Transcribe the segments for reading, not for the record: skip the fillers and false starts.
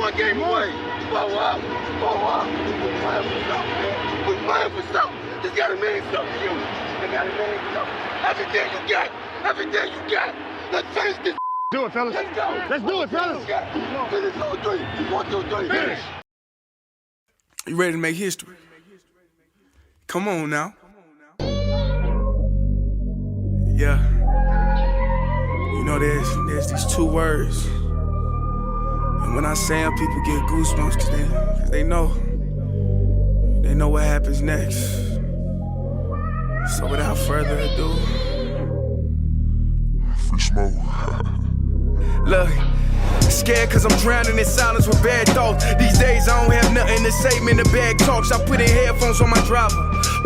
one game away. Blow up. We're playing for something, man. We're playing for something. Just gotta mean something to you. They gotta mean something. Everything you got. Everything you got. Let's finish this. Do it, fellas. Let's go. Let's do it, fellas. Finish 2-3. 1, 2, 3. Finish. You ready to make history? Come on now. Yeah. You know, there's these two words. And when I say them, people get goosebumps because they know what happens next. So without further ado, Free smoke. look. Scared cause I'm drowning in silence with bad thoughts. These days I don't have nothing to say, man, the bag talks. I put in headphones on my driver.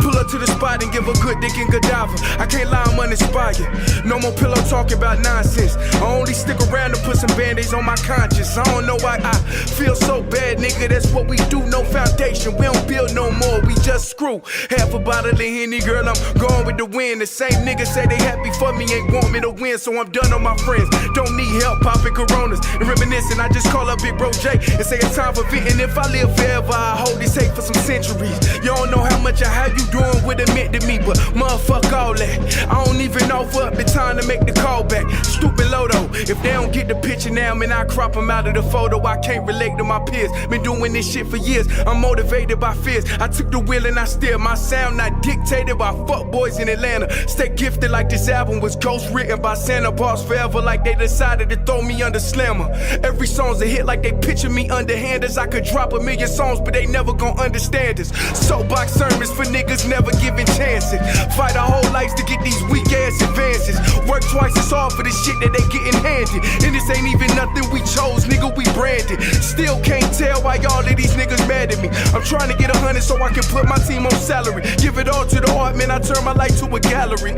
Pull up to the spot and give a good dick and Godiva. I can't lie, I'm uninspired. No more pillow talking about nonsense. I only stick around to put some band-aids on my conscience. I don't know why I feel so bad, nigga. That's what we do, no foundation. We don't build no more, we just screw. Half a bottle of Henny, girl, I'm going with the wind. The same niggas say they happy for me, ain't want me to win. So I'm done on my friends. Don't need help popping Coronas and reminiscing. I just call up Big Bro J and say it's time for venting. If I live forever, I hold this hate for some centuries. You don't know how much or how you doing would admit to me, but motherfuck all that. I don't even offer up the time to make the call back. Stupid Lodo, if they don't get the picture now, man, I crop them out of the photo. I can't relate to my peers. Been doing this shit for years. I'm motivated by fears. I took the wheel and I steer. My sound not dictated by fuck boys in Atlanta. Stay gifted like this album was ghost written by Santa Bars forever, like they decided to throw me under Slammer. Every song's a hit like they picture me underhanders. I could drop a million songs, but they never gon' understand us. Soapbox sermons for niggas never giving chances. Fight our whole lives to get these weak ass advances. Work twice as hard for the shit that they getting handed. And this ain't even nothing we chose, nigga, we branded. Still can't tell why all of these niggas mad at me. I'm trying to get 100 so I can put my team on salary. Give it all to the art, man, I turn my life to a gallery.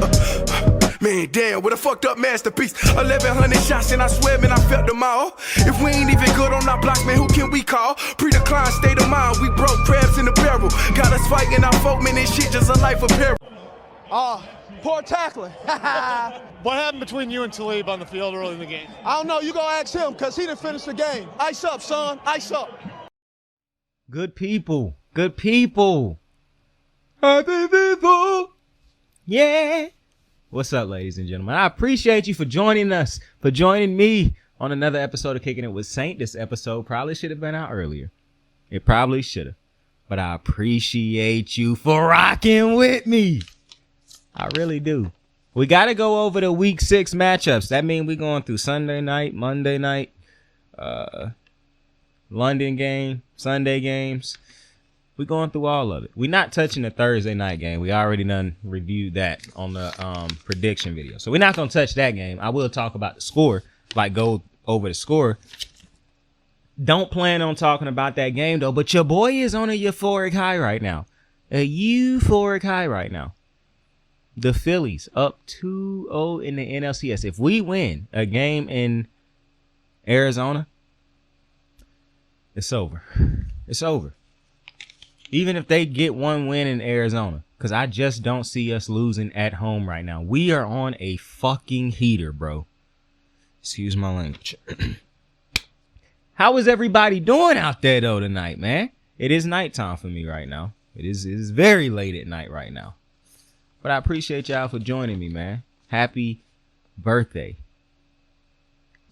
Man, damn, what a fucked up masterpiece. 1,100 shots and I swear, man, I felt them all. If we ain't even good on our blocks, man, who can we call? Pre-decline state of mind, we broke crabs in the barrel. Got us fighting our folk, man, this shit just a life of peril. Poor tackling. What happened between you and Talib on the field early in the game? I don't know. You gonna ask him because he didn't finish the game. Ice up, son. Ice up. Good people. Good people. Happy people. Yeah. What's up, ladies and gentlemen? I appreciate you for joining us, for joining me on another episode of Kicking It with Saint. This episode probably should have been out earlier. It probably should have. But I appreciate you for rocking with me. I really do. We got to go over the week 6 matchups. That means we're going through Sunday night, Monday night, London game, Sunday games. We're going through all of it. We're not touching the Thursday night game. We already done reviewed that on the prediction video. So we're not going to touch that game. I will talk about the score, like go over the score. Don't plan on talking about that game, though. But your boy is on a euphoric high right now. A euphoric high right now. The Phillies up 2-0 in the NLCS. If we win a game in Arizona, it's over. It's over. Even if they get one win in Arizona, because I just don't see us losing at home right now. We are on a fucking heater, bro. Excuse my language. How is everybody doing out there, though, tonight, man? It is nighttime for me right now. It is very late at night right now. But I appreciate y'all for joining me, man. Happy birthday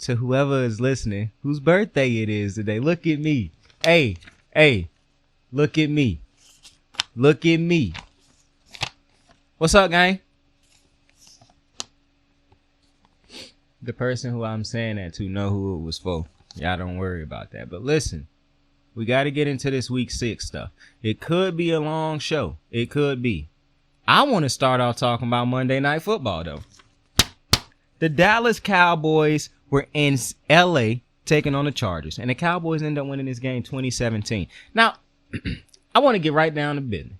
to whoever is listening, whose birthday it is today. Look at me. Hey. Look at me. Look at me. What's up, gang? The person who I'm saying that to know who it was for. Y'all don't worry about that. But listen, we got to get into this week 6 stuff. It could be a long show. It could be. I want to start off talking about Monday Night Football, though. The Dallas Cowboys were in L.A. taking on the Chargers, and the Cowboys ended up winning this game 2017. Now, I want to get right down to business.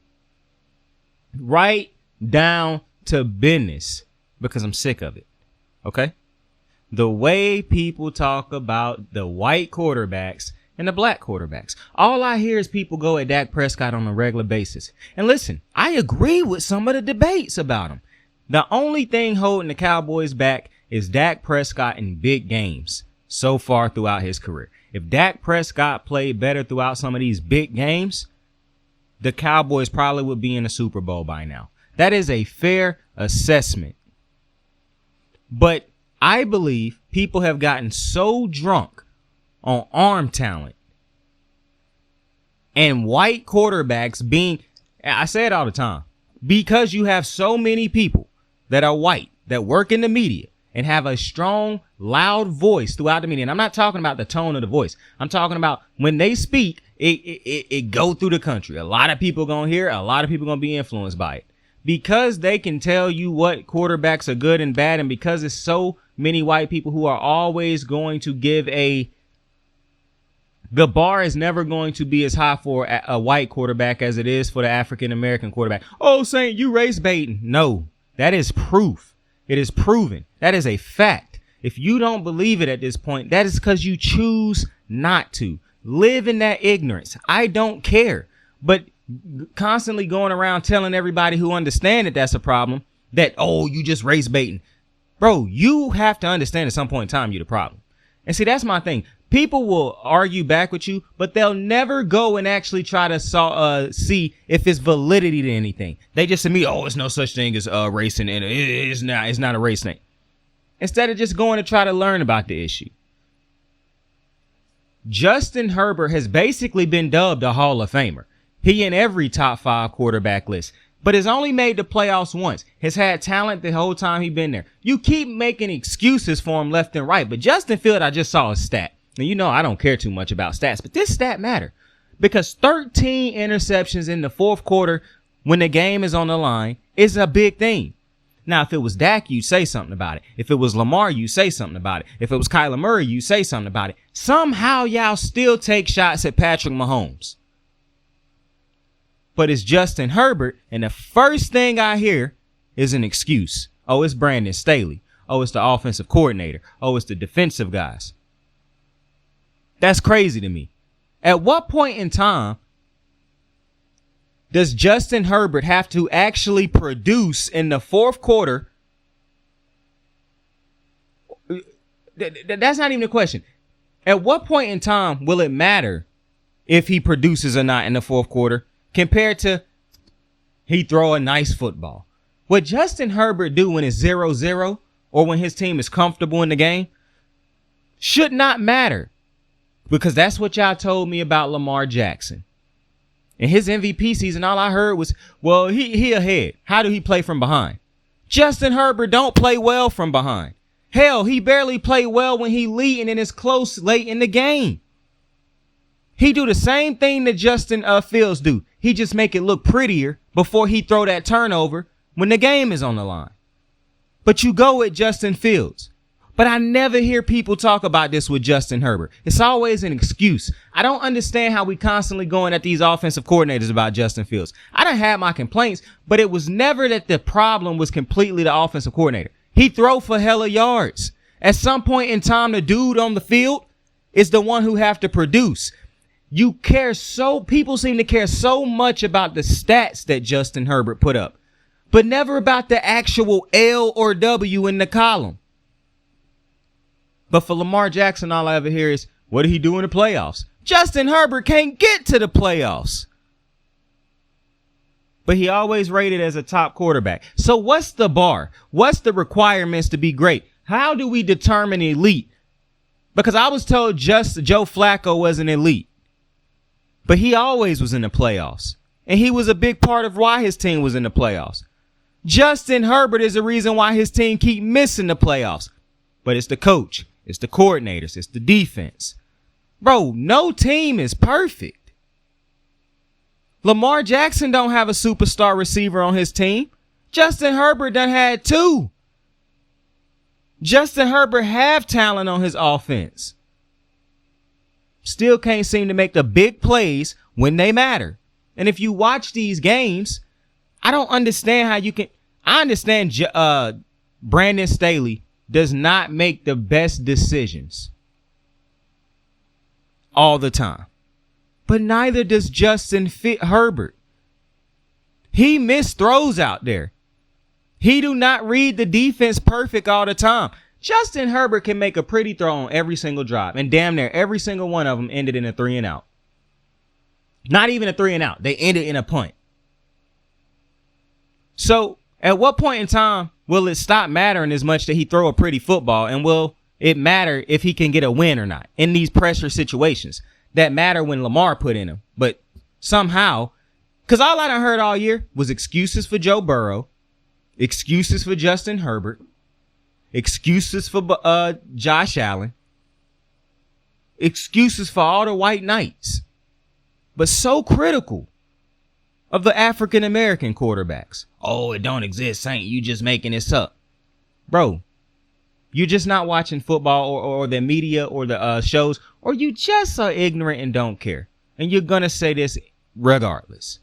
Right down to business, because I'm sick of it, okay? The way people talk about the white quarterbacks and the black quarterbacks. All I hear is people go at Dak Prescott on a regular basis. And listen, I agree with some of the debates about him. The only thing holding the Cowboys back is Dak Prescott in big games so far throughout his career. If Dak Prescott played better throughout some of these big games, the Cowboys probably would be in the Super Bowl by now. That is a fair assessment. But I believe people have gotten so drunk on arm talent and white quarterbacks being, I say it all the time, because you have so many people that are white, that work in the media and have a strong, loud voice throughout the media. And I'm not talking about the tone of the voice. I'm talking about when they speak, it go through the country. A lot of people going to hear, a lot of people going to be influenced by it. Because they can tell you what quarterbacks are good and bad, and because it's so many white people who are always going to give the bar is never going to be as high for a white quarterback as it is for the African-American quarterback. Oh, Saint, you race baiting. No, that is proof. It is proven. That is a fact. If you don't believe it at this point, that is because you choose not to. Live in that ignorance. I don't care. But constantly going around telling everybody who understand that that's a problem that, oh, you just race baiting. Bro, you have to understand at some point in time you're the problem. And see, that's my thing. People will argue back with you, but they'll never go and actually try to see if it's validity to anything. They just admit, oh, it's no such thing as racing, and it's not a race thing. Instead of just going to try to learn about the issue. Justin Herbert has basically been dubbed a Hall of Famer. He in every top 5 quarterback list, but has only made the playoffs once. Has had talent the whole time he's been there. You keep making excuses for him left and right, but Justin Fields, I just saw a stat. And you know I don't care too much about stats, but this stat matter because 13 interceptions in the fourth quarter when the game is on the line is a big thing. Now, if it was Dak, you say something about it. If it was Lamar, you say something about it. If it was Kyler Murray, you say something about it. Somehow y'all still take shots at Patrick Mahomes. But it's Justin Herbert, and the first thing I hear is an excuse. Oh, it's Brandon Staley. Oh, it's the offensive coordinator. Oh, it's the defensive guys. That's crazy to me. At what point in time does Justin Herbert have to actually produce in the fourth quarter? That's not even a question. At what point in time will it matter if he produces or not in the fourth quarter compared to he throw a nice football? What Justin Herbert do when it's 0-0 or when his team is comfortable in the game should not matter. Because that's what y'all told me about Lamar Jackson. In his MVP season, all I heard was, well, he ahead. How do he play from behind? Justin Herbert don't play well from behind. Hell, he barely play well when he leading and it's close late in the game. He do the same thing that Justin Fields do. He just make it look prettier before he throw that turnover when the game is on the line. But you go with Justin Fields. But I never hear people talk about this with Justin Herbert. It's always an excuse. I don't understand how we constantly going at these offensive coordinators about Justin Fields. I done had my complaints, but it was never that the problem was completely the offensive coordinator. He throw for hella yards. At some point in time, the dude on the field is the one who have to produce. People seem to care so much about the stats that Justin Herbert put up, but never about the actual L or W in the column. But for Lamar Jackson, all I ever hear is, what did he do in the playoffs? Justin Herbert can't get to the playoffs. But he always rated as a top quarterback. So what's the bar? What's the requirements to be great? How do we determine elite? Because I was told just Joe Flacco was an elite. But he always was in the playoffs. And he was a big part of why his team was in the playoffs. Justin Herbert is the reason why his team keep missing the playoffs. But it's the coach. It's the coordinators. It's the defense. Bro, no team is perfect. Lamar Jackson don't have a superstar receiver on his team. Justin Herbert done had 2. Justin Herbert have talent on his offense. Still can't seem to make the big plays when they matter. And if you watch these games, I don't understand how you can. I understand Brandon Staley does not make the best decisions all the time. But neither does Justin Herbert. He missed throws out there. He do not read the defense perfect all the time. Justin Herbert can make a pretty throw on every single drive, and damn near every single one of them ended in a 3-and-out. Not even a 3-and-out. They ended in a punt. So at what point in time will it stop mattering as much that he throw a pretty football, and will it matter if he can get a win or not in these pressure situations that matter when Lamar put in him? But somehow, because all I done heard all year was excuses for Joe Burrow, excuses for Justin Herbert, excuses for Josh Allen, excuses for all the white knights, but so critical of the African-American quarterbacks. Oh, it don't exist, Saint. You just making this up. Bro, you're just not watching football or the media or the shows, or you just are ignorant and don't care. And you're going to say this regardless.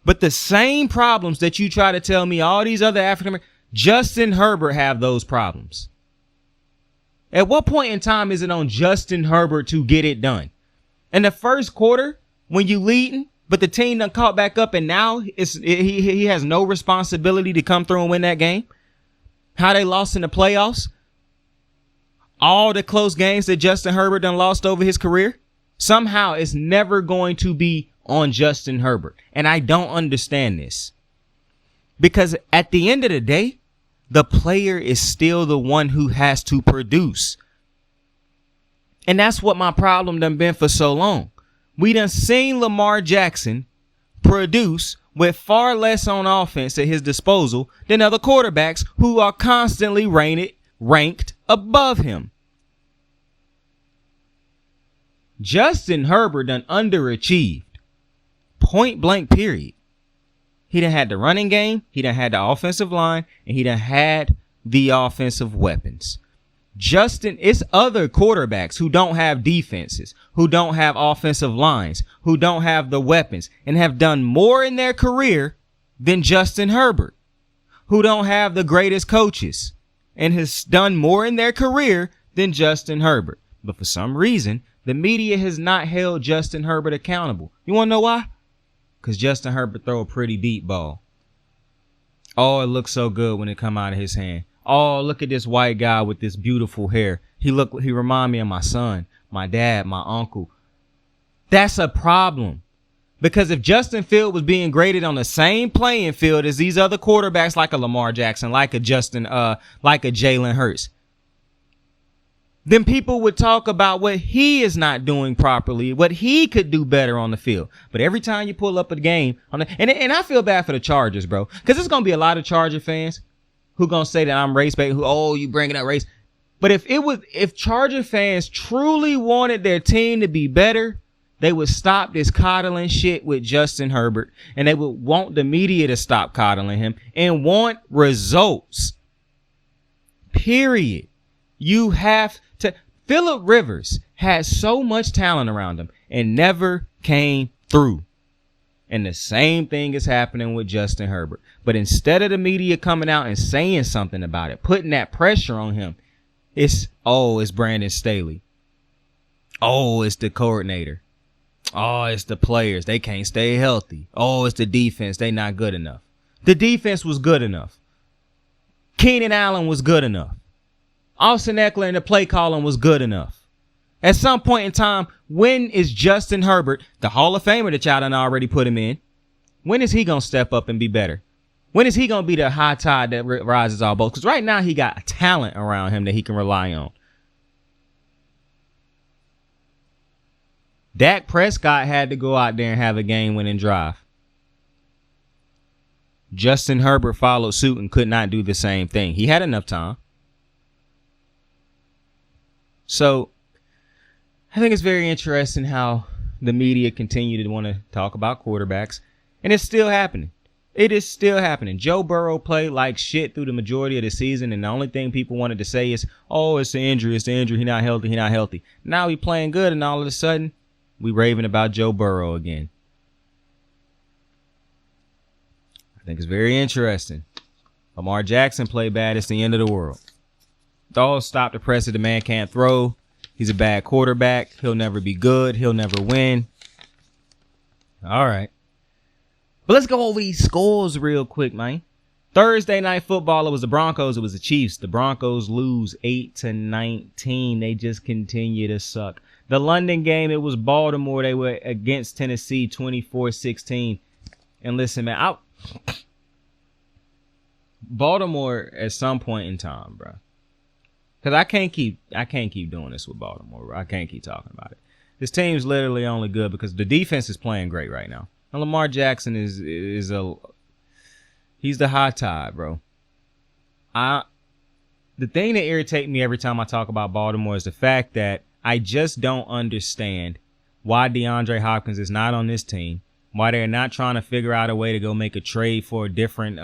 But the same problems that you try to tell me all these other African-American, Justin Herbert have those problems. At what point in time is it on Justin Herbert to get it done? In the first quarter, when you leading, but the team done caught back up, and now he has no responsibility to come through and win that game? How they lost in the playoffs? All the close games that Justin Herbert done lost over his career? Somehow it's never going to be on Justin Herbert. And I don't understand this. Because at the end of the day, the player is still the one who has to produce. And that's what my problem done been for so long. We done seen Lamar Jackson produce with far less on offense at his disposal than other quarterbacks who are constantly ranked above him. Justin Herbert done underachieved. Point blank, period. He done had the running game, he done had the offensive line, and he done had the offensive weapons. It's other quarterbacks who don't have defenses, who don't have offensive lines, who don't have the weapons, and have done more in their career than Justin Herbert, who don't have the greatest coaches, and has done more in their career than Justin Herbert. But for some reason, the media has not held Justin Herbert accountable. You want to know why? Because Justin Herbert throw a pretty deep ball. Oh, it looks so good when it come out of his hand. Oh, look at this white guy with this beautiful hair. He remind me of my son, my dad, my uncle. That's a problem. Because if Justin Field was being graded on the same playing field as these other quarterbacks, like a Lamar Jackson, like a Jalen Hurts, then people would talk about what he is not doing properly, what he could do better on the field. But every time you pull up a game, and I feel bad for the Chargers, bro, because there's going to be a lot of Charger fans who going to say that I'm race bait, you bringing up race. But if Charger fans truly wanted their team to be better, they would stop this coddling shit with Justin Herbert, and they would want the media to stop coddling him and want results. Period. You have to. Phillip Rivers had so much talent around him and never came through. And the same thing is happening with Justin Herbert. But instead of the media coming out and saying something about it, putting that pressure on him, it's Brandon Staley. Oh, it's the coordinator. Oh, it's the players. They can't stay healthy. Oh, it's the defense. They not good enough. The defense was good enough. Keenan Allen was good enough. Austin Eckler and the play calling was good enough. At some point in time, when is Justin Herbert, the Hall of Famer that y'all done already put him in, when is he going to step up and be better? When is he going to be the high tide that rises all boats? Because right now he got a talent around him that he can rely on. Dak Prescott had to go out there and have a game-winning drive. Justin Herbert followed suit and could not do the same thing. He had enough time. So I think it's very interesting how the media continue to want to talk about quarterbacks, and it's still happening. It is still happening. Joe Burrow played like shit through the majority of the season, and the only thing people wanted to say is, oh, it's the injury. It's the injury. He's not healthy. Now he's playing good, and all of a sudden, we raving about Joe Burrow again. I think it's very interesting. Lamar Jackson played bad. It's the end of the world. All stop the pressure. The man can't throw. He's a bad quarterback. He'll never be good. He'll never win. All right. But let's go over these scores real quick, man. Thursday night football, it was the Broncos, it was the Chiefs. The Broncos lose 8-19. They just continue to suck. The London game, it was Baltimore. They were against Tennessee 24-16. And listen, man, Baltimore at some point in time, bro. Because I can't keep doing this with Baltimore, bro. I can't keep talking about it. This team's literally only good because the defense is playing great right now. And Lamar Jackson he's the high tide, bro. The thing that irritates me every time I talk about Baltimore is the fact that I just don't understand why DeAndre Hopkins is not on this team, why they're not trying to figure out a way to go make a trade for a different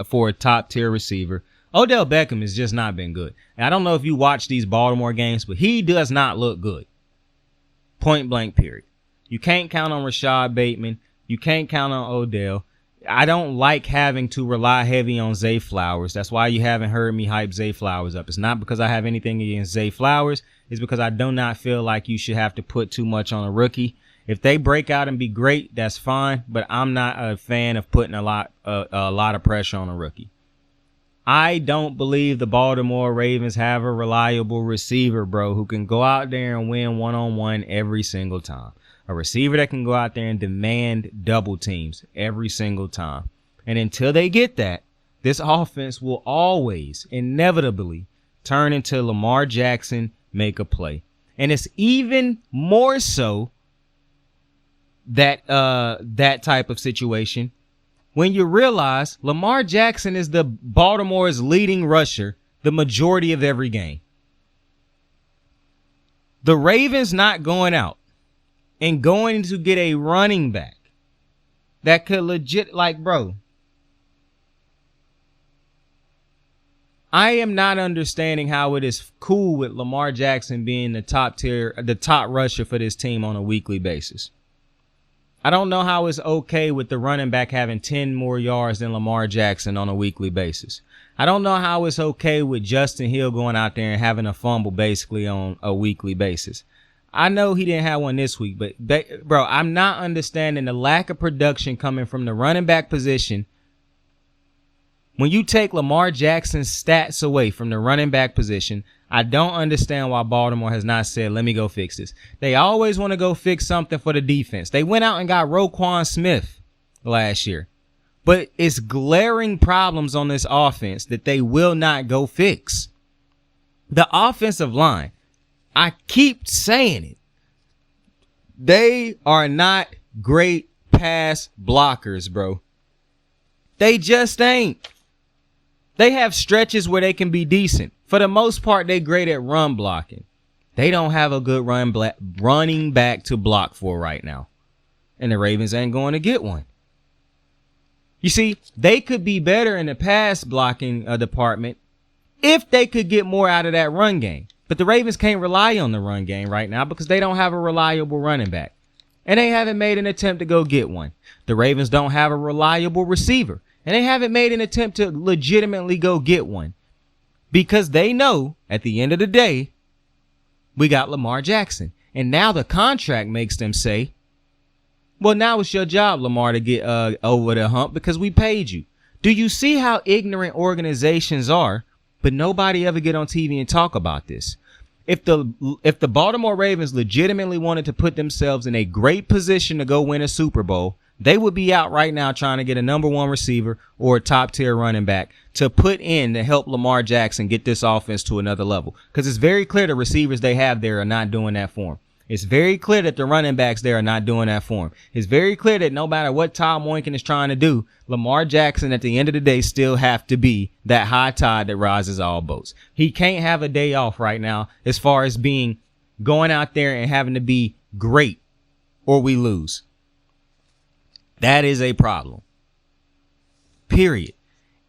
for a top tier receiver. Odell Beckham has just not been good. And I don't know if you watch these Baltimore games, but he does not look good. Point blank period. You can't count on Rashad Bateman. You can't count on Odell. I don't like having to rely heavy on Zay Flowers. That's why you haven't heard me hype Zay Flowers up. It's not because I have anything against Zay Flowers. It's because I do not feel like you should have to put too much on a rookie. If they break out and be great, that's fine. But I'm not a fan of putting a lot of pressure on a rookie. I don't believe the Baltimore Ravens have a reliable receiver, bro, who can go out there and win one-on-one every single time. A receiver that can go out there and demand double teams every single time. And until they get that, this offense will always, inevitably, turn into Lamar Jackson, make a play. And it's even more so that type of situation when you realize Lamar Jackson is the Baltimore's leading rusher the majority of every game. The Ravens not going out and going to get a running back that could legit, like, bro, I am not understanding how it is cool with Lamar Jackson being the top rusher for this team on a weekly basis. I don't know how it's okay with the running back having 10 more yards than Lamar Jackson on a weekly basis. I don't know how it's okay with Justin Hill going out there and having a fumble basically on a weekly basis. I know he didn't have one this week, but bro, I'm not understanding the lack of production coming from the running back position. When you take Lamar Jackson's stats away from the running back position, I don't understand why Baltimore has not said, let me go fix this. They always want to go fix something for the defense. They went out and got Roquan Smith last year. But it's glaring problems on this offense that they will not go fix. The offensive line, I keep saying it. They are not great pass blockers, bro. They just ain't. They have stretches where they can be decent. For the most part, they're great at run blocking. They don't have a good running back to block for right now. And the Ravens ain't going to get one. You see, they could be better in the pass blocking department if they could get more out of that run game. But the Ravens can't rely on the run game right now because they don't have a reliable running back. And they haven't made an attempt to go get one. The Ravens don't have a reliable receiver. And they haven't made an attempt to legitimately go get one. Because they know at the end of the day, we got Lamar Jackson. And now the contract makes them say, well, now it's your job, Lamar, to get over the hump because we paid you. Do you see how ignorant organizations are? But nobody ever get on TV and talk about this. If the Baltimore Ravens legitimately wanted to put themselves in a great position to go win a Super Bowl, they would be out right now trying to get a number one receiver or a top tier running back to put in to help Lamar Jackson get this offense to another level. Because it's very clear the receivers they have there are not doing that for him. It's very clear that the running backs there are not doing that for him. It's very clear that no matter what Tom Moinkin is trying to do, Lamar Jackson at the end of the day still have to be that high tide that rises all boats. He can't have a day off right now as far as going out there and having to be great or we lose. That is a problem. Period.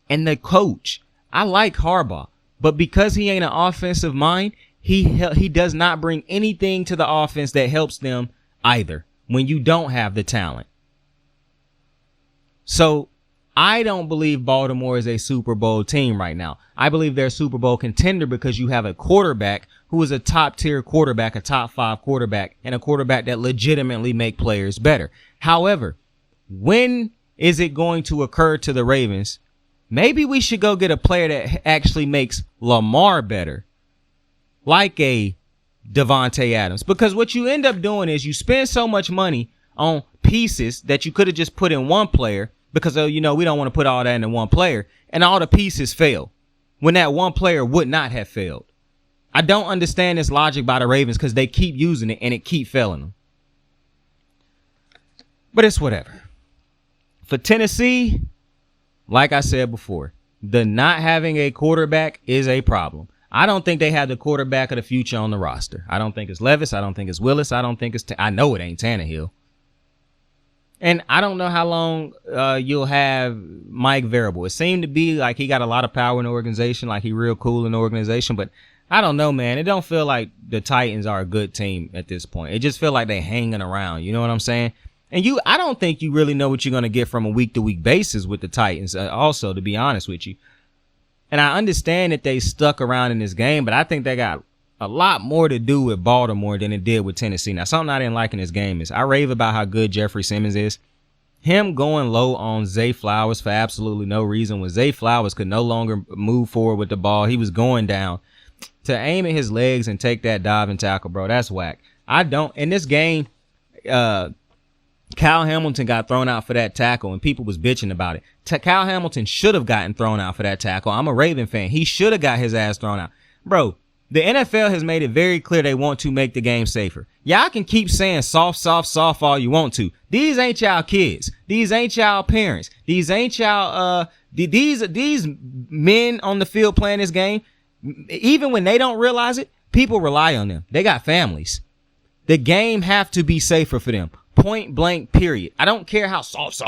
And the coach, I like Harbaugh, but because he ain't an offensive mind, he does not bring anything to the offense that helps them either when you don't have the talent. So I don't believe Baltimore is a Super Bowl team right now. I believe they're a Super Bowl contender because you have a quarterback who is a top tier quarterback, a top 5 quarterback, and a quarterback that legitimately make players better. However, when is it going to occur to the Ravens maybe we should go get a player that actually makes Lamar better, like a Devontae Adams. Because what you end up doing is you spend so much money on pieces that you could have just put in one player because, we don't want to put all that in one player, and all the pieces fail when that one player would not have failed. I don't understand this logic by the Ravens because they keep using it and it keep failing them. But it's whatever. For Tennessee, like I said before, the not having a quarterback is a problem. I don't think they have the quarterback of the future on the roster. I don't think it's Levis. I don't think it's Willis. I don't think it's I know it ain't Tannehill. And I don't know how long you'll have Mike Variable. It seemed to be like he got a lot of power in the organization, like he real cool in the organization. But I don't know, man. It don't feel like the Titans are a good team at this point. It just feel like they hanging around. You know what I'm saying? And I don't think you really know what you're going to get from a week-to-week basis with the Titans also, to be honest with you. And I understand that they stuck around in this game, but I think they got a lot more to do with Baltimore than it did with Tennessee. Now, something I didn't like in this game is I rave about how good Jeffrey Simmons is. Him going low on Zay Flowers for absolutely no reason when Zay Flowers could no longer move forward with the ball. He was going down. To aim at his legs and take that dive and tackle, bro, that's whack. In this game, Kyle Hamilton got thrown out for that tackle, and people was bitching about it. Kyle Hamilton should have gotten thrown out for that tackle. I'm a Raven fan. He should have got his ass thrown out. Bro, the NFL has made it very clear they want to make the game safer. Y'all can keep saying soft all you want to. These ain't y'all kids. These ain't y'all parents. These ain't y'all, these men on the field playing this game. Even when they don't realize it, people rely on them. They got families. The game have to be safer for them. Point blank, period. I don't care how soft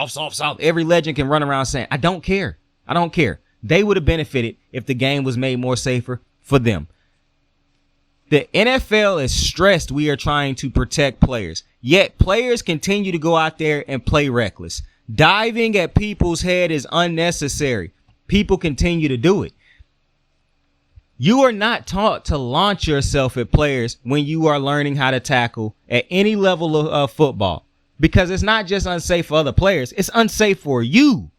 every legend can run around saying. I don't care. They would have benefited if the game was made more safer for them. The NFL is stressed we are trying to protect players. Yet players continue to go out there and play reckless. Diving at people's head is unnecessary. People continue to do it. You are not taught to launch yourself at players when you are learning how to tackle at any level of football, because it's not just unsafe for other players. It's unsafe for you.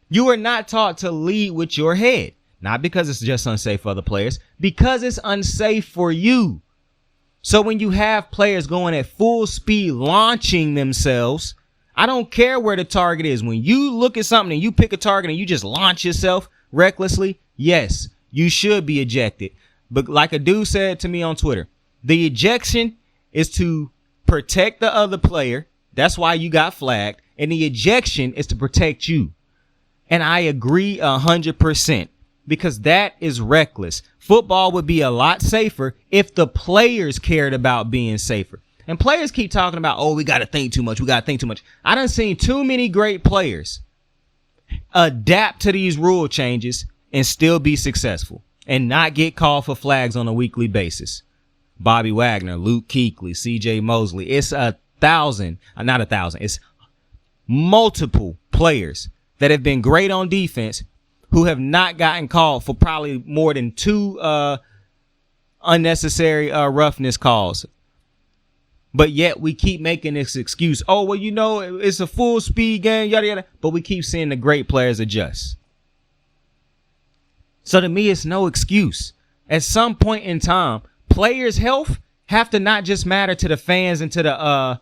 You are not taught to lead with your head, not because it's just unsafe for other players, because it's unsafe for you. So when you have players going at full speed, launching themselves, I don't care where the target is. When you look at something and you pick a target and you just launch yourself recklessly, yes, you should be ejected. But like a dude said to me on Twitter, the ejection is to protect the other player. That's why you got flagged. And the ejection is to protect you. And I agree 100% because that is reckless. Football would be a lot safer if the players cared about being safer. And players keep talking about, oh, we got to think too much. I done seen too many great players adapt to these rule changes and still be successful and not get called for flags on a weekly basis. Bobby Wagner, Luke Kuechly, CJ Mosley. It's it's multiple players that have been great on defense who have not gotten called for probably more than 2 unnecessary roughness calls. But yet we keep making this excuse. Oh, well, it's a full speed game, yada, yada. But we keep seeing the great players adjust. So to me, it's no excuse. At some point in time, players' health have to not just matter to the fans and to the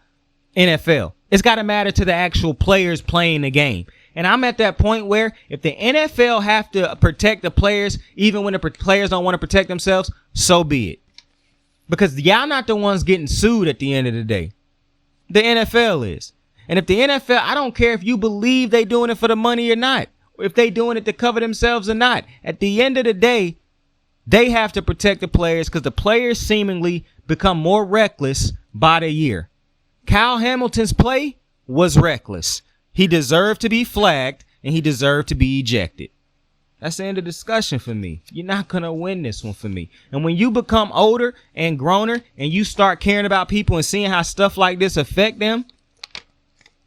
NFL. It's got to matter to the actual players playing the game. And I'm at that point where if the NFL have to protect the players, even when the players don't want to protect themselves, so be it. Because y'all not the ones getting sued at the end of the day. The NFL is. And if the NFL, I don't care if you believe they doing it for the money or not. If they doing it to cover themselves or not. At the end of the day, they have to protect the players because the players seemingly become more reckless by the year. Kyle Hamilton's play was reckless. He deserved to be flagged and he deserved to be ejected. That's the end of the discussion for me. You're not going to win this one for me. And when you become older and growner and you start caring about people and seeing how stuff like this affect them,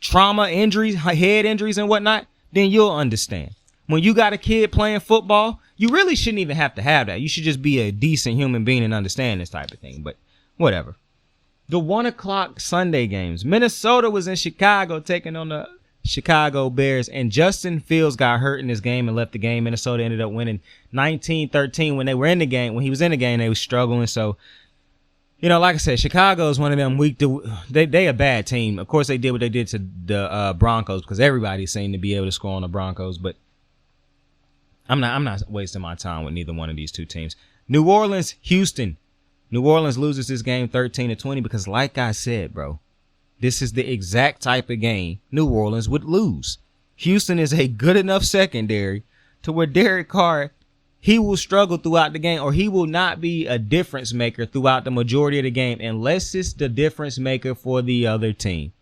trauma, injuries, head injuries and whatnot, then you'll understand. When you got a kid playing football, you really shouldn't even have to have that. You should just be a decent human being and understand this type of thing. But whatever. The 1:00 Sunday games. Minnesota was in Chicago taking on the Chicago Bears. And Justin Fields got hurt in this game and left the game. Minnesota ended up winning 19-13. When they were in the game, when he was in the game, they were struggling. So, you know, like I said, Chicago is one of them they a bad team. Of course, they did what they did to the Broncos because everybody seemed to be able to score on the Broncos. But I'm not wasting my time with neither one of these two teams. New Orleans, Houston. New Orleans loses this game 13-20 because, like I said, bro, this is the exact type of game New Orleans would lose. Houston is a good enough secondary to where Derek Carr, he will struggle throughout the game, or he will not be a difference maker throughout the majority of the game unless it's the difference maker for the other team.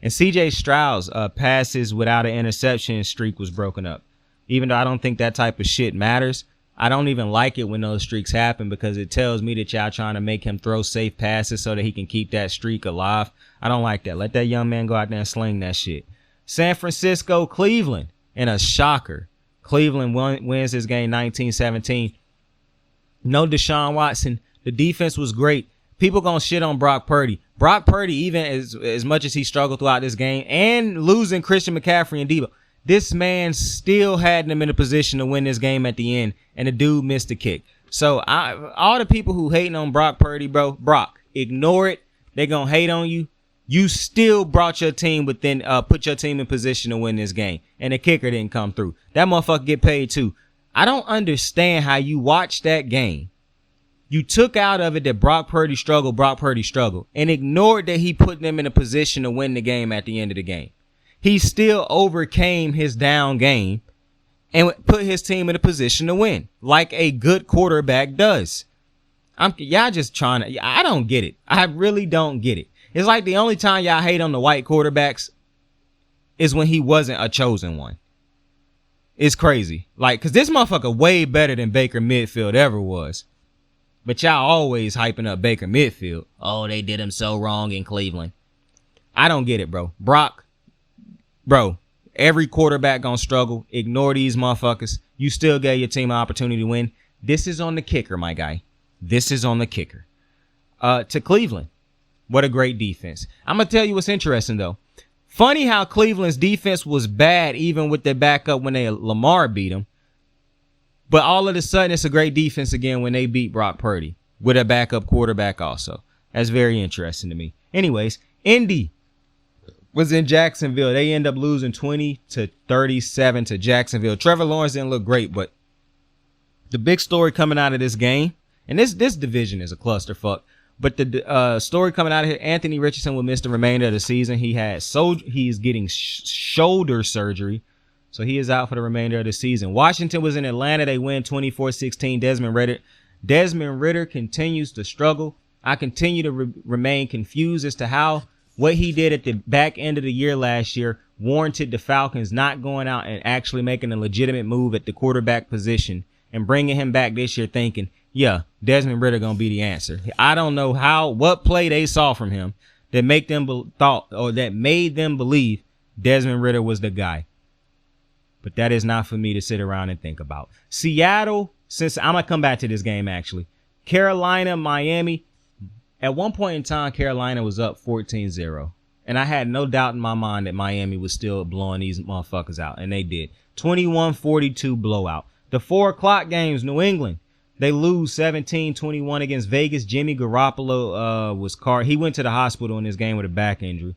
And C.J. Stroud's passes without an interception streak was broken up. Even though I don't think that type of shit matters, I don't even like it when those streaks happen because it tells me that y'all trying to make him throw safe passes so that he can keep that streak alive. I don't like that. Let that young man go out there and sling that shit. San Francisco, Cleveland, and a shocker. Cleveland wins this game 19-17. No Deshaun Watson. The defense was great. People gonna shit on Brock Purdy. Brock Purdy, even as much as he struggled throughout this game and losing Christian McCaffrey and Debo, this man still had them in a position to win this game at the end, and the dude missed the kick. So all the people who hating on Brock Purdy, bro, Brock, ignore it. They're going to hate on you. You still brought your team put your team in position to win this game, and the kicker didn't come through. That motherfucker get paid too. I don't understand how you watched that game. You took out of it that Brock Purdy struggled, and ignored that he put them in a position to win the game at the end of the game. He still overcame his down game and put his team in a position to win, like a good quarterback does. Y'all just trying to, I don't get it. I really don't get it. It's like the only time y'all hate on the white quarterbacks is when he wasn't a chosen one. It's crazy. Like, cause this motherfucker way better than Baker Mayfield ever was. But y'all always hyping up Baker Mayfield. Oh, they did him so wrong in Cleveland. I don't get it, bro. Brock, bro, every quarterback gonna struggle. Ignore these motherfuckers. You still gave your team an opportunity to win. This is on the kicker, my guy. This is on the kicker. To Cleveland. What a great defense. I'm going to tell you what's interesting, though. Funny how Cleveland's defense was bad even with their backup when Lamar beat them. But all of a sudden, it's a great defense again when they beat Brock Purdy with a backup quarterback also. That's very interesting to me. Anyways, Indy was in Jacksonville. They end up losing 20-37 to Jacksonville. Trevor Lawrence didn't look great, but the big story coming out of this game, and this division is a clusterfuck, but the story coming out of here, Anthony Richardson will miss the remainder of the season. He's getting shoulder surgery, so he is out for the remainder of the season. Washington was in Atlanta. They win 24-16. Desmond Ridder continues to struggle. I continue to remain confused as to what he did at the back end of the year last year warranted the Falcons not going out and actually making a legitimate move at the quarterback position and bringing him back this year thinking, yeah, Desmond Ridder going to be the answer. I don't know what play they saw from him that made them believe Desmond Ridder was the guy. But that is not for me to sit around and think about. Seattle, since I'm going to come back to this game actually. Carolina, Miami. At one point in time, Carolina was up 14-0. And I had no doubt in my mind that Miami was still blowing these motherfuckers out. And they did. 21-42 blowout. The 4 o'clock games, New England. They lose 17-21 against Vegas. Jimmy Garoppolo he went to the hospital in this game with a back injury.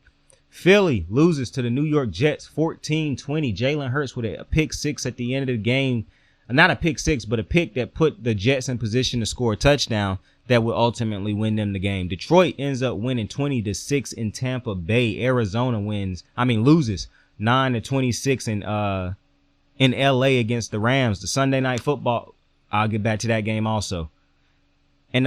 Philly loses to the New York Jets 14-20. Jalen Hurts with a pick six at the end of the game. Not a pick six, but a pick that put the Jets in position to score a touchdown that would ultimately win them the game. Detroit ends up winning 20-6 in Tampa Bay. Arizona loses 9-26 in LA against the Rams. The Sunday Night Football, I'll get back to that game also. And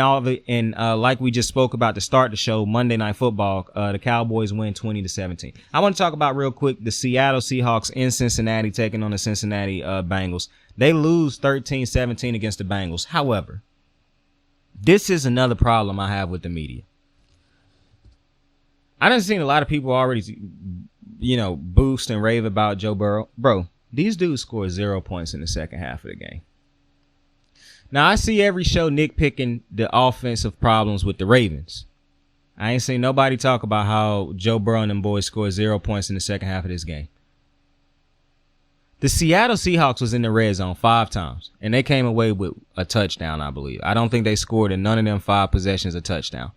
like we just spoke about to start the show, Monday Night Football, the Cowboys win 20-17. I want to talk about real quick the Seattle Seahawks in Cincinnati taking on the Cincinnati Bengals. They lose 13-17 against the Bengals. However, this is another problem I have with the media. I done seen a lot of people already, boost and rave about Joe Burrow. Bro, these dudes scored 0 points in the second half of the game. Now, I see every show nitpicking the offensive problems with the Ravens. I ain't seen nobody talk about how Joe Burrow and them boys scored 0 points in the second half of this game. The Seattle Seahawks was in the red zone 5 times, and they came away with a touchdown, I believe. I don't think they scored in none of them 5 possessions a touchdown.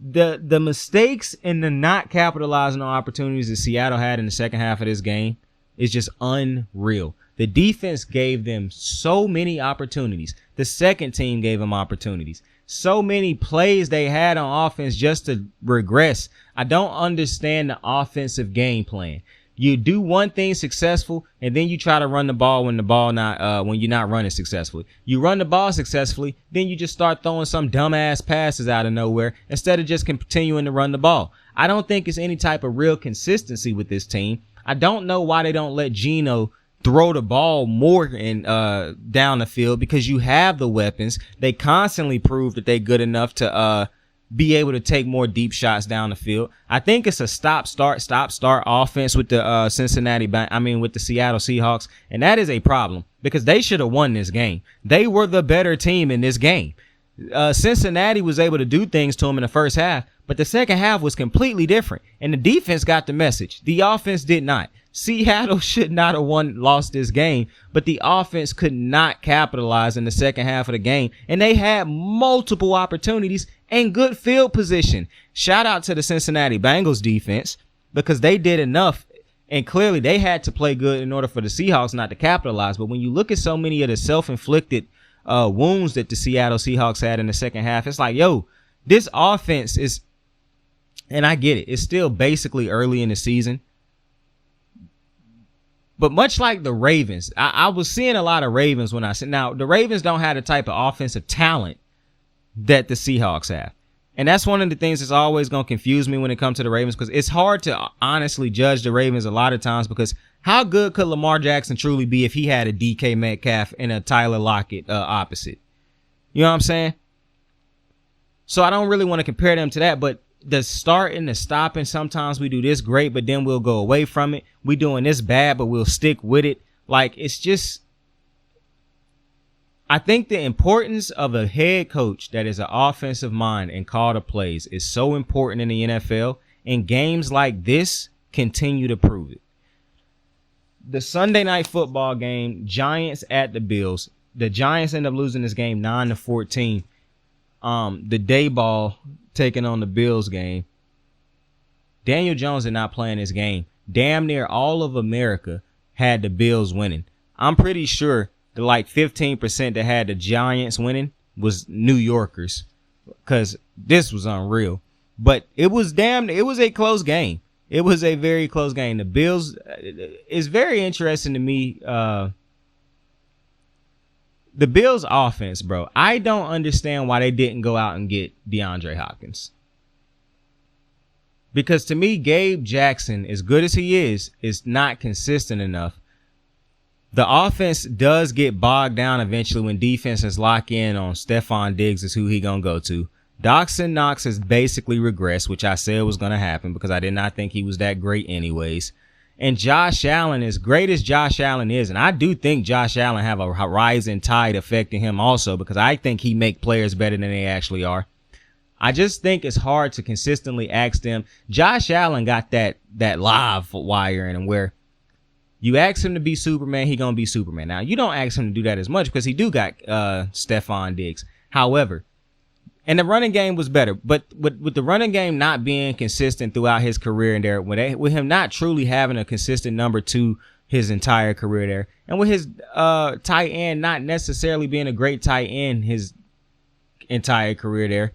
The mistakes and the not capitalizing on opportunities that Seattle had in the second half of this game is just unreal. The defense gave them so many opportunities. The second team gave them opportunities. So many plays they had on offense just to regress. I don't understand the offensive game plan. You do one thing successful, and then you try to run the ball when you're not running successfully. You run the ball successfully, then you just start throwing some dumbass passes out of nowhere instead of just continuing to run the ball. I don't think it's any type of real consistency with this team. I don't know why they don't let Geno throw the ball more down the field, because you have the weapons. They constantly prove that they're good enough to be able to take more deep shots down the field. I think it's a stop-start offense with the with the Seattle Seahawks, and that is a problem because they should have won this game. They were the better team in this game. Cincinnati was able to do things to them in the first half, but the second half was completely different, and the defense got the message. The offense did not. Seattle should not have lost this game, but the offense could not capitalize in the second half of the game, and they had multiple opportunities and good field position. Shout out to the Cincinnati Bengals defense, because they did enough, and clearly they had to play good in order for the Seahawks not to capitalize. But when you look at so many of the self-inflicted wounds that the Seattle Seahawks had in the second half, it's like, yo, this offense is, and I get it, it's still basically early in the season. But much like the Ravens, I was seeing a lot of Ravens when I said, now the Ravens don't have the type of offensive talent that the Seahawks have. And that's one of the things that's always going to confuse me when it comes to the Ravens, because it's hard to honestly judge the Ravens a lot of times, because how good could Lamar Jackson truly be if he had a DK Metcalf and a Tyler Lockett opposite? You know what I'm saying? So I don't really want to compare them to that, but the starting, the stopping, sometimes we do this great, but then we'll go away from it. We doing this bad, but we'll stick with it. Like, it's just, I think the importance of a head coach that is an offensive mind and call the plays is so important in the NFL, and games like this continue to prove it. The Sunday night football game, Giants at the Bills. The Giants end up losing this game 9-14. The day ball taking on the Bills game. Daniel Jones did not play in this game. Damn near all of America had the Bills winning. I'm pretty sure the 15% that had the Giants winning was New Yorkers, because this was unreal. But it was a close game. It was a very close game. The Bills, it's very interesting to me. The Bills offense, bro, I don't understand why they didn't go out and get DeAndre Hopkins. Because to me, Gabe Jackson, as good as he is not consistent enough. The offense does get bogged down eventually when defenses lock in on Stephon Diggs is who he gonna go to. Dawson Knox has basically regressed, which I said was gonna happen because I did not think he was that great anyways. And Josh Allen, as great as Josh Allen is, and I do think Josh Allen have a rising tide affecting him also, because I think he make players better than they actually are. I just think it's hard to consistently ask them. Josh Allen got that live wire in him where you ask him to be Superman, he gonna be Superman. Now, you don't ask him to do that as much because he do got Stephon Diggs. However, and the running game was better, but with the running game not being consistent throughout his career in there, with him not truly having a consistent number 2 his entire career there, and with his tight end not necessarily being a great tight end his entire career there,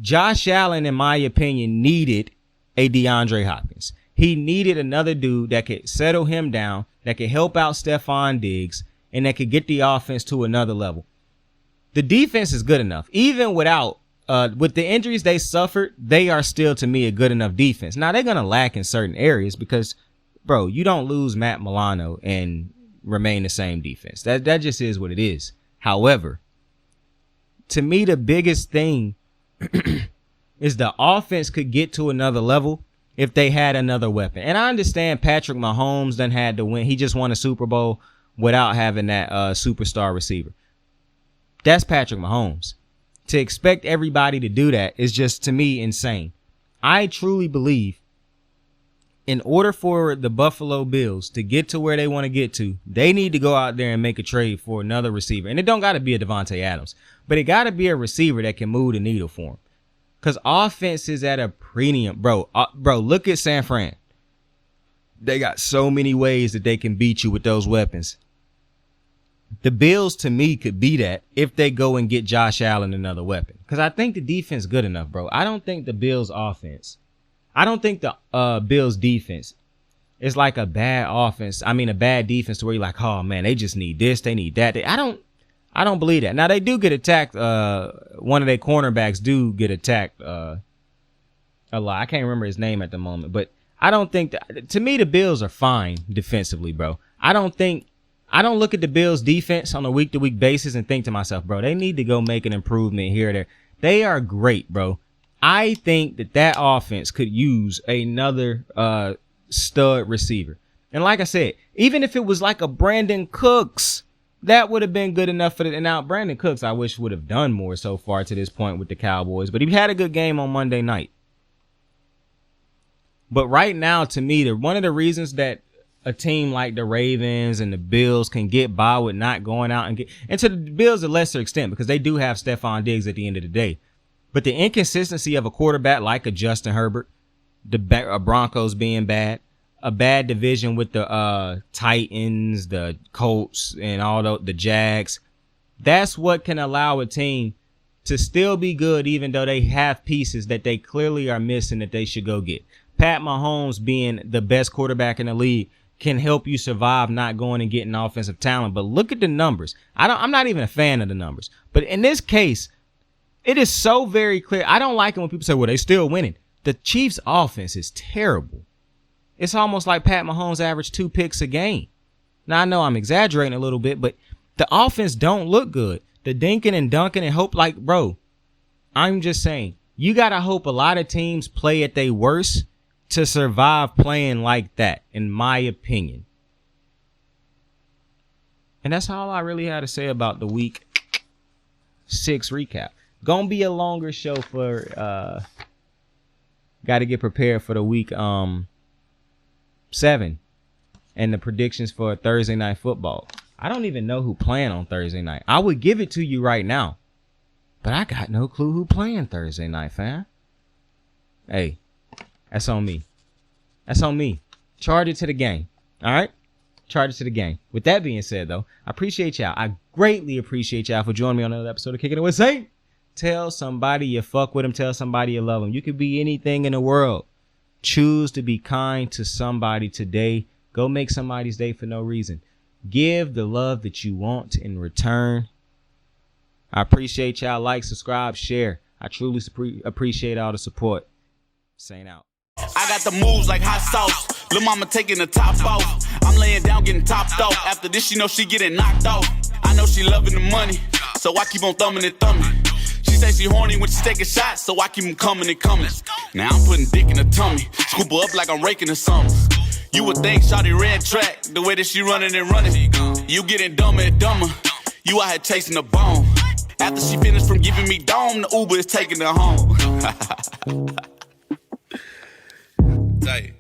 Josh Allen, in my opinion, needed a DeAndre Hopkins. He needed another dude that could settle him down, that could help out Stephon Diggs, and that could get the offense to another level. The defense is good enough. Even without, with the injuries they suffered, they are still, to me, a good enough defense. Now, they're going to lack in certain areas because, bro, you don't lose Matt Milano and remain the same defense. That just is what it is. However, to me, the biggest thing is the offense could get to another level if they had another weapon. And I understand Patrick Mahomes done had to win. He just won a Super Bowl without having that superstar receiver. That's Patrick Mahomes. To expect everybody to do that is just, to me, insane. I truly believe in order for the Buffalo Bills to get to where they want to get to, they need to go out there and make a trade for another receiver. And it don't got to be a Devontae Adams, but it got to be a receiver that can move the needle for him. Because offense is at a premium. Bro, look at San Fran. They got so many ways that they can beat you with those weapons. The Bills, to me, could be that if they go and get Josh Allen another weapon. Because I think the defense good enough, bro. I don't think the Bills offense. I don't think the Bills defense is like a bad offense. I mean, a bad defense to where you're like, oh, man, they just need this. They need that. I don't believe that. Now, they do get attacked. One of their cornerbacks do get attacked a lot. I can't remember his name at the moment. But I don't think that. To me, the Bills are fine defensively, bro. I don't look at the Bills defense on a week-to-week basis and think to myself, bro, they need to go make an improvement here or there. They are great, bro. I think that offense could use another stud receiver. And like I said, even if it was like a Brandon Cooks, that would have been good enough for it. And now Brandon Cooks, I wish would have done more so far to this point with the Cowboys. But he had a good game on Monday night. But right now, to me, one of the reasons that a team like the Ravens and the Bills can get by with not going out and to the Bills a lesser extent, because they do have Stephon Diggs at the end of the day. But the inconsistency of a quarterback like a Justin Herbert, the Broncos being bad, a bad division with the Titans, the Colts, and all the Jags, that's what can allow a team to still be good even though they have pieces that they clearly are missing that they should go get. Pat Mahomes being the best quarterback in the league can help you survive not going and getting offensive talent. But look at the numbers. I'm not even a fan of the numbers. But in this case, it is so very clear. I don't like it when people say, well, they still winning. The Chiefs' offense is terrible. It's almost like Pat Mahomes averaged 2 picks a game. Now, I know I'm exaggerating a little bit, but the offense don't look good. The dinking and dunking and hope, like, bro, I'm just saying, you got to hope a lot of teams play at their worst to survive playing like that, in my opinion. And that's all I really had to say about the week 6 recap. Gonna be a longer show for got to get prepared for the week 7 and the predictions for Thursday night football. I don't even know who playing on Thursday night. I would give it to you right now, but I got no clue who playing Thursday night, fam. Hey, that's on me. That's on me. Charge it to the game. All right? Charge it to the game. With that being said, though, I appreciate y'all. I greatly appreciate y'all for joining me on another episode of Kicking It With Saint. Tell somebody you fuck with them. Tell somebody you love them. You could be anything in the world. Choose to be kind to somebody today. Go make somebody's day for no reason. Give the love that you want in return. I appreciate y'all. Like, subscribe, share. I truly appreciate all the support. Saint out. I got the moves like hot sauce. Lil' mama taking the top off. I'm laying down getting topped off. After this, you know she getting knocked off. I know she loving the money, so I keep on thumbing and thumbing. She say she horny when she taking shots, so I keep them coming and coming. Now I'm putting dick in her tummy. Scoop her up like I'm raking her something. You would think shawty red track, the way that she running and running. You getting dumber and dumber. You out here chasing the bone. After she finished from giving me dome, the Uber is taking her home. Tight.